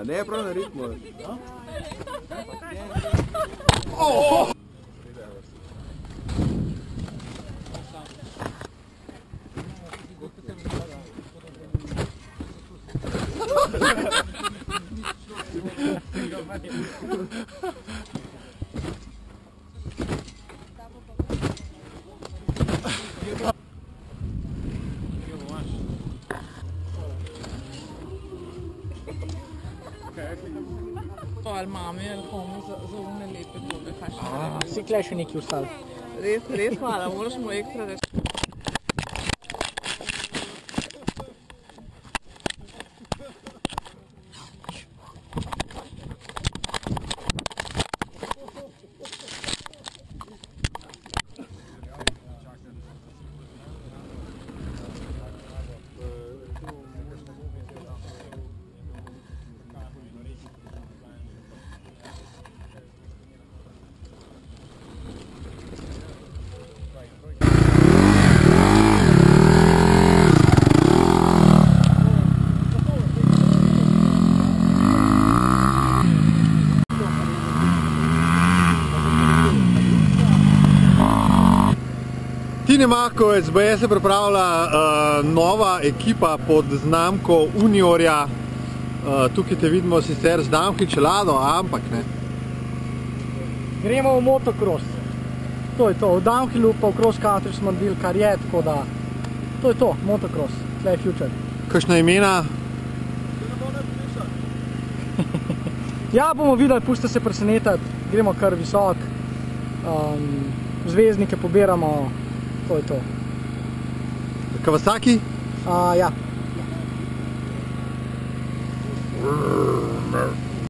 Pa ne, prav na ritmu. Ali mame, ali komu za umne lepe dobe, kaj še. Si tukaj še nekaj ostalo. Res hvala, moraš mu ekstra reči. Tine Makovec, baje se pripravlja nova ekipa pod znamko Uniorja. Tukaj te vidimo sicer z Damhi čelado, ampak ne. Gremo v motocross. To je to. V Damhilu pa v cross country smo naredili kar je, tako da to je to, motocross. Tle je future. Kakšna imena? Ja, bomo videli, pustite se presenetati. Gremo kar visok. Zvezdnike pobiramo. To je to. Kawasaki? Ja.